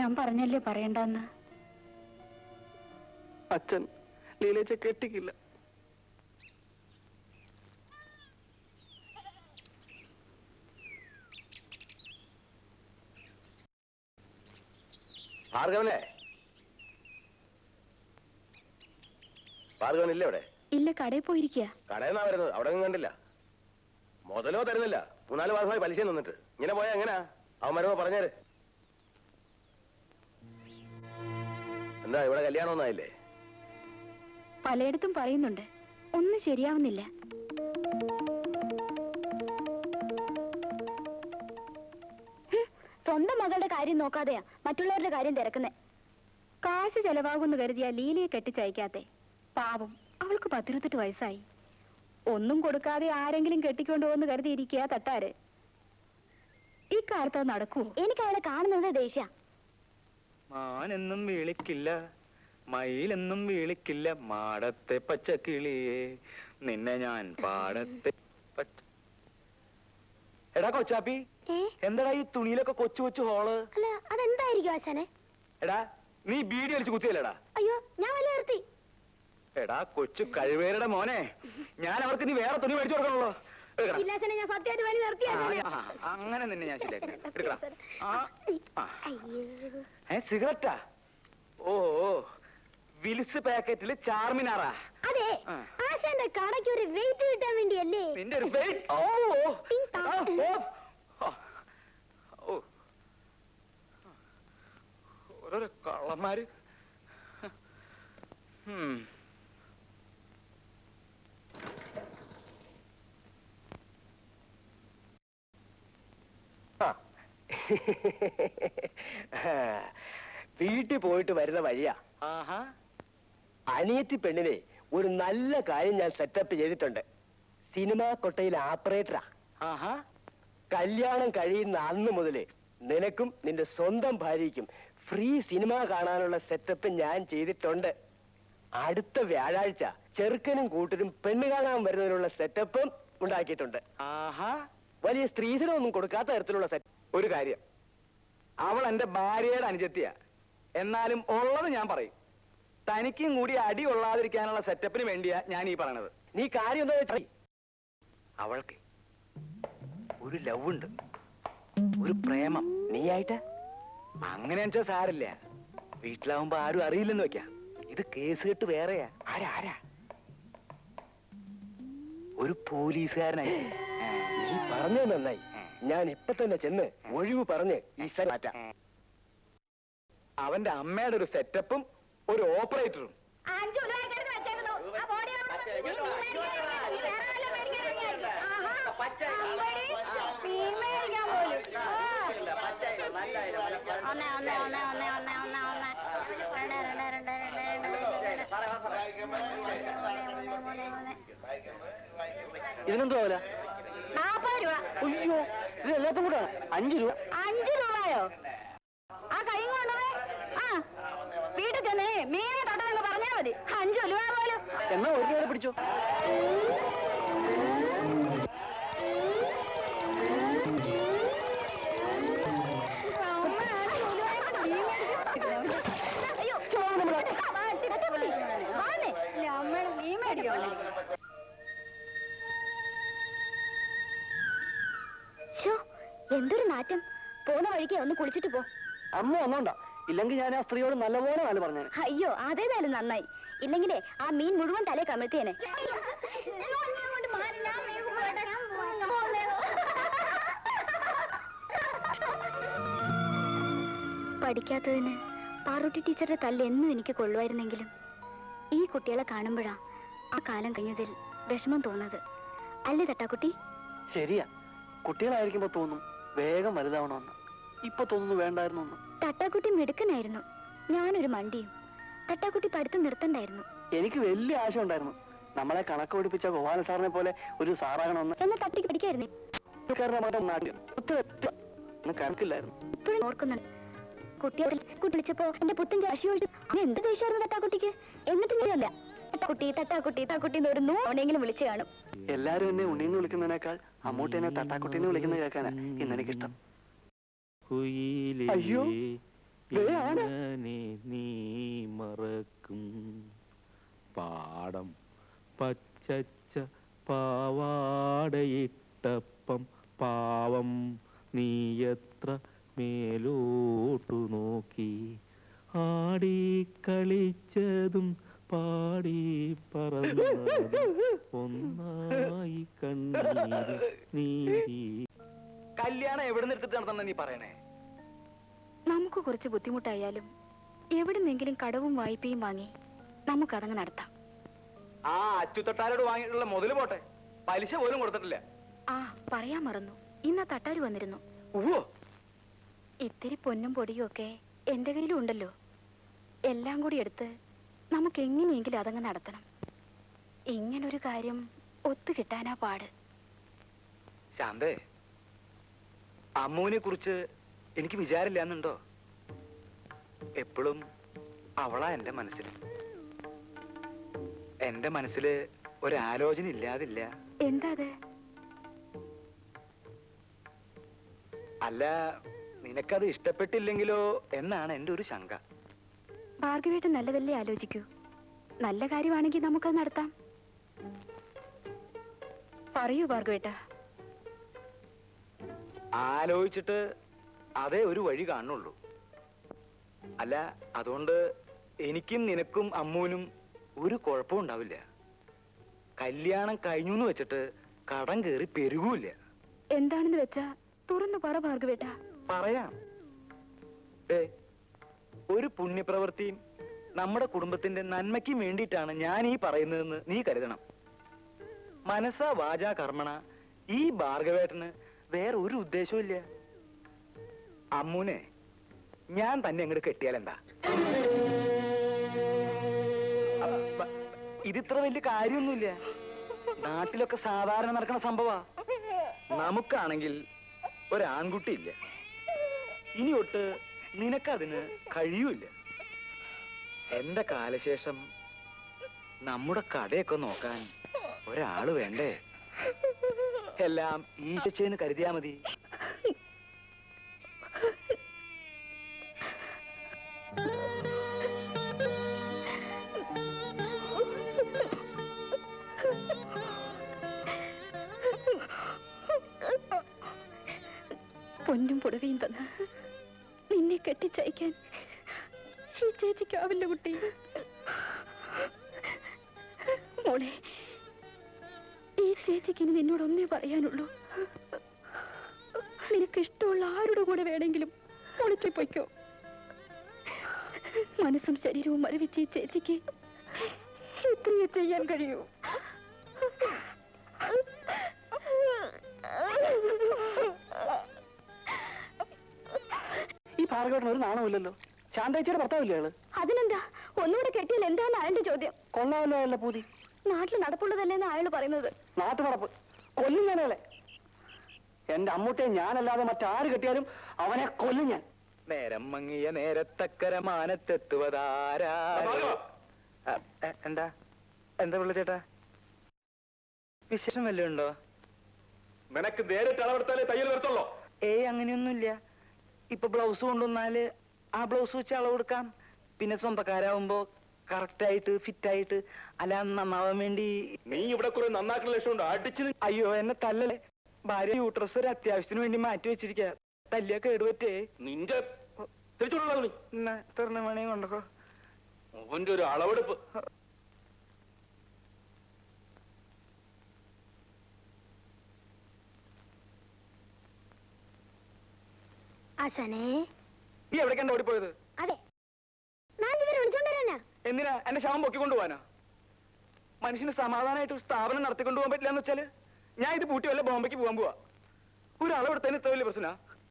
ഞാൻ പറഞ്ഞല്ലേ പറയണ്ടെന്ന്. അച്ഛൻ ലീലേച്ച കെട്ടിക്കില്ല. ഭാർഗവനെ, ഭാർഗവൻ ഇല്ലേ ഇവിടെ? ഇല്ല, കടയിൽ പോയിരിക്കുക. കടയിൽ നിന്നാ വരുന്നത്, അവിടെ ഒന്നും കണ്ടില്ല. മുതലോ തരുന്നില്ല, 3-4 മാസമായി പലിശ നിന്നിട്ട്. ഇങ്ങനെ പോയാ എങ്ങനാ? അവൻ വരുമ്പോ പറഞ്ഞേര്. എന്താ ഇവിടെ കല്യാണം ഒന്നായില്ലേ? പലയിടത്തും പറയുന്നുണ്ട്, ഒന്നും ശരിയാവുന്നില്ല. സ്വന്തം മകളുടെ കാര്യം നോക്കാതെയാ മറ്റുള്ളവരുടെ കാര്യം തിരക്കുന്നേ. കാശ് ചെലവാകുമെന്ന് കരുതിയാ ലീലയെ കെട്ടിച്ചയക്കാത്തെ. പാവം, അവൾക്ക് 18 വയസ്സായി. ഒന്നും കൊടുക്കാതെ ആരെങ്കിലും കെട്ടിക്കൊണ്ടുപോകുന്നു കരുതിയിരിക്കുക തട്ടാര്. ഈ കാലത്ത് അത് നടക്കുവോ? എനിക്ക് അവളെ കാണുന്നത് ദേഷ്യ. മാനെന്നും വിളിക്കില്ല, മയിലെന്നും വിളിക്കില്ല, മാടത്തെ പച്ചക്കിളിയെ നിന്നെ ഞാൻ പാടത്തെ പച്ച. എടാ കൊച്ചാപ്പി, എന്താടാ ഈ തുണിയിലൊക്കെ കൊച്ചു കൊച്ചു ഹോള്? അല്ല, അതെന്തായിരിക്കും ആശാനെ? എടാ നീ ബീഡി വലിച്ചു കുത്തിയല്ലേടാ? അയ്യോ, ഞാൻ വല്ല നിർത്തി. എടാ കൊച്ചു കഴിവേരുടെ മോനെ, ഞാൻ അവർക്ക് നീ വേറെ തുണി മേടിച്ചു കൊടുക്കണല്ലോ. അങ്ങനെ നിന്നെ ഞാൻ ശരിയാക്കാം. സിഗരറ്റാ? ഓ, വിൽസ് പാക്കറ്റില് ചാർമിനാറാ? അതെ, ആശാന്റെ കടയ്ക്ക് ഒരു വെയിറ്റ് കിട്ടാൻ വേണ്ടിയല്ലേ? നിന്റെ ഒരു വെയിറ്റ്? ഓരോരോ കള്ളന്മാര്. വീട്ടിൽ പോയിട്ട് വരുന്ന വഴിയാ. അനിയത്തി പെണ്ണിനെ ഒരു നല്ല കാര്യം ഞാൻ സെറ്റപ്പ് ചെയ്തിട്ടുണ്ട്. സിനിമാ കൊട്ടയിൽ ഓപ്പറേറ്ററാ. കല്യാണം കഴിയുന്ന അന്ന് മുതല് നിനക്കും നിന്റെ സ്വന്തം ഭാര്യയ്ക്കും ഫ്രീ സിനിമ കാണാനുള്ള സെറ്റപ്പ് ഞാൻ ചെയ്തിട്ടുണ്ട്. അടുത്ത വ്യാഴാഴ്ച ചെറുക്കനും കൂട്ടരും പെണ്ണ് കാണാൻ വരുന്നതിനുള്ള സെറ്റപ്പും ഉണ്ടാക്കിയിട്ടുണ്ട്. വലിയ സ്ത്രീധനമൊന്നും കൊടുക്കാത്ത തരത്തിലുള്ള സെറ്റ്. ഒരു കാര്യം, അവൾ എന്റെ ഭാര്യയുടെ അനുജത്തിയാ. എന്നാലും ഉള്ളത് ഞാൻ പറയും. തനിക്കും കൂടി അടി കൊള്ളാതിരിക്കാനുള്ള സെറ്റപ്പിന് വേണ്ടിയാ ഞാൻ ഈ പറയണത്. നീ കാര്യം എന്താ വെച്ചാൽ, അവൾക്ക് ഒരു ലവ് ഉണ്ട്, ഒരു പ്രേമം. നീ ആയിട്ട് അങ്ങനെ വെച്ചാ സാരില്ല. വീട്ടിലാവുമ്പോ ആരും അറിയില്ലെന്ന് വെക്കാം. ഇത് കേസ് കെട്ട് വേറെയാ. ആരാ? ഒരു പോലീസുകാരനായി. നീ പറഞ്ഞത് നന്നായി. ഞാൻ ഇപ്പൊ തന്നെ ചെന്ന് ഒഴിവ് പറഞ്ഞ് ഈ മാറ്റാം. അവന്റെ അമ്മയുടെ ഒരു സെറ്റപ്പും ഒരു ഓപ്പറേറ്ററും. ഇതിനെന്തോ വില? 40 രൂപ. അയ്യോ, ഇത് എല്ലാത്തും കൂടെ 5 രൂപ. 5 രൂപയോ? ആ കൈ കൊണ്ടുപോയി വീട്ടിൽ ചെന്നേ മീനെ തൊട്ടെന്ന് പറഞ്ഞാൽ മതി. 5 രൂപ പോലും. എന്നാ ഒരു രൂപ പിടിച്ചോ. എന്തൊരു നാറ്റം. പോകുന്ന വഴിക്ക് ഒന്ന് കുളിച്ചിട്ട് പോ. അമ്മ ഒന്നോണ്ട, ഇല്ലെങ്കിൽ ഞാൻ ആ സ്ത്രീയോട് നല്ലപോലെ നല്ല പറഞ്ഞു. അയ്യോ, അതേതായാലും നന്നായി. ഇല്ലെങ്കിലേ ആ മീൻ മുഴുവൻ തലേ കമിഴ്ത്തിയേനെ. പഠിക്കാത്തതിന് പാറൂട്ടി ടീച്ചറുടെ തല്ല് എന്നും എനിക്ക് കൊള്ളുമായിരുന്നെങ്കിലും ഈ കുട്ടികളെ കാണുമ്പോഴാ ആ കാലം കഴിഞ്ഞതിൽ വിഷമം തോന്നുന്നത്. അല്ലേ തട്ടാക്കുട്ടി? ശരിയാ, കുട്ടികളായിരിക്കുമ്പോ തോന്നും വേഗം വലുതാവണമെന്ന്. ഇപ്പൊ തോന്നുന്നു വേണ്ടായിരുന്നു. തട്ടാക്കുട്ടി മിടുക്കനായിരുന്നു, ഞാനൊരു മണ്ടിയും. തട്ടാക്കുട്ടി പഠിത്തം നിർത്തണ്ടായിരുന്നു. എനിക്ക് വലിയ ആശ ഉണ്ടായിരുന്നു, നമ്മളെ കണക്ക് പഠിപ്പിച്ച ഗോപാല സാറിനെ പോലെ ഒരു സാറാകണമെന്ന്. എന്നാ തട്ടിക്ക് പഠിക്കായിരുന്നു. കണക്കില്ലായിരുന്നു. ഇപ്പോഴും ഓർക്കുന്നുണ്ട്, കുട്ടിയെ വിളിച്ചപ്പോ എന്റെ പുത്തൻ കാശി ഒഴിച്ചു. എന്ത് ദേഷ്യമായിരുന്നു തട്ടാക്കുട്ടിക്ക്. എന്നിട്ട് നീയല്ല തട്ടാക്കുട്ടി തട്ടാക്കുട്ടി തട്ടാക്കുട്ടി എന്ന് ഒരു 100 തവണയെങ്കിലും വിളിച്ചു കാണും. എല്ലാരും എന്നെ ഉണ്ണീന്ന് വിളിക്കുന്നതിനേക്കാൾ അമ്മൂട്ടി എന്നെ തട്ടാക്കുട്ടിന്ന് വിളിക്കുന്നത് കേൾക്കാനാ ഇന്നെനിക്കിഷ്ടം. അയ്യോ, എങ്ങനെ നീ മറക്കും പാടം പച്ചച്ച പാവാടയിട്ടപ്പം പാവം നീ എത്ര മേലോട്ടു നോക്കി ആടി കളിച്ചതും പാടി പറന്നതും ഒന്നായി കണ്ണീര് നീരി. കല്യാണം എവിടെ നിന്ന് എടുത്തിട്ട് നടത്തണം നീ പറയണേ? നമുക്ക് കുറച്ച് ബുദ്ധിമുട്ടായാലും എവിടുന്നെങ്കിലും കടവും വായ്പയും വാങ്ങി നമുക്കതങ്ങ് നടത്താം. ആ അച്ചുതൊട്ടാരോട് വാങ്ങിയിട്ടുള്ള മുതല് പോട്ടെ, പലിശ പോലും കൊടുത്തിട്ടില്ല. ആ പറയാൻ മറന്നു, ഇന്ന് ആ തട്ടാര് വന്നിരുന്നു. ഉവ്വോ, ഇത്തിരി പൊന്നും പൊടിയും ഒക്കെ എന്റെ കയ്യിലും ഉണ്ടല്ലോ. എല്ലാം കൂടി എടുത്ത് നമുക്ക് എങ്ങനെയെങ്കിലും അതങ്ങ് നടത്തണം. ഇങ്ങനൊരു കാര്യം ഒത്തുകിട്ടാനാ പാട്. ശാന്തേ, അമ്മുവിനെ കുറിച്ച് എനിക്ക് വിചാരില്ലാന്നുണ്ടോ? എപ്പോഴും അവളാ എന്റെ മനസ്സിൽ. എന്റെ മനസ്സില് ഒരാലോചന ഇല്ലാതില്ല. എന്താ അത്? അല്ല, നിനക്കത് ഇഷ്ടപ്പെട്ടില്ലെങ്കിലോ എന്നാണ് എന്റെ ഒരു ശങ്ക. ഭാർഗവേട്ടൻ നല്ലതല്ലേ ആലോചിക്കൂ. നല്ല കാര്യമാണെങ്കിൽ നമുക്കത് നടത്താം. പറയൂ ഭാർഗവേട്ട. ആലോചിച്ചിട്ട് അതേ ഒരു വഴി കാണുള്ളൂ. അല്ല, അതുകൊണ്ട് എനിക്കും നിനക്കും അമ്മൂനും ഒരു കുഴപ്പവും ഉണ്ടാവില്ല. കല്യാണം കഴിഞ്ഞു എന്ന് വെച്ചിട്ട് കടം കയറി പെരുകൂല്ല. എന്താണെന്ന് വെച്ചാ തുറന്നു പറ ഭാർഗവേട്ട. പറയാം. ഒരു പുണ്യപ്രവൃത്തിയും നമ്മുടെ കുടുംബത്തിന്റെ നന്മയ്ക്കും വേണ്ടിയിട്ടാണ് ഞാൻ ഈ പറയുന്നതെന്ന് നീ കരുതണം. മനസ്സാ വാചാ കർമ്മണ ഈ ഭാർഗവേട്ടന് വേറെ ഒരു ഉദ്ദേശവും ഇല്ല. അമ്മൂനെ ഞാൻ തന്നെ അങ്ങോട്ട് കെട്ടിയാൽ എന്താ? ഇതിത്ര വലിയ കാര്യമൊന്നുമില്ല. നാട്ടിലൊക്കെ സാധാരണ നടക്കുന്ന സംഭവാ. നമുക്കാണെങ്കിൽ ഒരാൺകുട്ടിയില്ല. ഇനി തൊട്ട് നിനക്കതിന് കഴിയൂല. എന്റെ കാലശേഷം നമ്മുടെ കടയൊക്കെ നോക്കാൻ ഒരാള് വേണ്ടേ? എല്ലാം ഈശോന്ന് കരുതിയാ മതി. പൊന്നും പുടവയും തന്ന് നിന്നെ കെട്ടിച്ചയക്കാൻ ഈ ചേച്ചിക്കാവില്ല കുട്ടി. മോളെ, ഈ ചേച്ചിക്ക് ഇനി നിന്നോട് ഒന്നേ പറയാനുള്ളൂ. നിനക്ക് ഇഷ്ടമുള്ള ആരുടെ കൂടെ വേണമെങ്കിലും ഒളിച്ചു പൊയ്ക്കോ. മനസ്സും ശരീരവും മരവിച്ച് ഈ ചേച്ചിക്ക് ഇത്രയേ ചെയ്യാൻ കഴിയൂ. ഈ ഭാർഗവട്ടൻ ഒരു നാണമില്ലല്ലോ. ശാന്തേച്ചിയുടെ ഭർത്താവില്ലേ ആള്? അതിനെന്താ, ഒന്നുകൂടെ കെട്ടിയാൽ എന്താന്ന് അയാളുടെ ചോദ്യം. കൊള്ളാമല്ലോ അയാളുടെ പൂതി. നാട്ടിൽ നടപ്പുള്ളതല്ലേന്ന് അയാൾ പറയുന്നത്. നാട്ടുപടപ്പ് കൊല്ലും ഞാനയാളെ. എന്റെ അമ്മൂട്ടെ ഞാനല്ലാതെ മറ്റാര് കെട്ടിയാലും അവനെ കൊല്ലും ഞാൻ. നേരം മങ്ങിയ നേരത്തക്കര മാനത്തെത്തുവതാരാ? എന്താ എന്താ പിള്ള ചേട്ടാ, വിശേഷം വല്ലതും ഉണ്ടോ? നിനക്ക് നേരിട്ട് അളവെടുത്താലേ തയ്യൽ വരത്തുള്ളൂ. അങ്ങനെയൊന്നുമില്ല. ഇപ്പൊ ബ്ലൗസ് കൊണ്ടുവന്നാല് ആ ബ്ലൗസ് വെച്ച് അളവെടുക്കാം. പിന്നെ സ്വന്തക്കാരാവുമ്പോ കറക്റ്റായിട്ട് ഫിറ്റായിട്ട് അല്ല നന്നാവാൻ വേണ്ടി. നീ ഇവിടെ കുറെ നന്നാക്കുന്ന ലക്ഷ്യമുണ്ട്. അടിച്ചു. അയ്യോ, എന്നെ തല്ലല്ലേ. ഭാര്യ യൂട്രസ് ഒരു അത്യാവശ്യത്തിന് വേണ്ടി മാറ്റി വെച്ചിരിക്ക. തല്ലിയ കേടുപറ്റേ. നിന്റെ തിരിച്ചുള്ള തെറണ മണി കൊണ്ടോ. അവന്റെ ഒരു അളവെടുപ്പ്. ആശാനേ, നീ എവിടേക്കാണ് ഓടിപ്പോയത്? അതെ, ഞാൻ ഇവരെ വിളിച്ചോണ്ടരാനാ. എന്തിനാ എന്നെ ശവം പൊക്കിക്കൊണ്ടുപോവാനാ? മനുഷ്യന് സമാധാനമായിട്ട് ഒരു സ്ഥാപനം നടത്തിക്കൊണ്ടുപോകാൻ പറ്റില്ല എന്ന് വെച്ചാല് ഞാൻ ഇത് പൂട്ടി വല്ല ബോംബെക്ക് പോകാൻ പോവാ. ഒരു അളവെടുത്തതിന് ഇത്ര വലിയ പ്രശ്ന.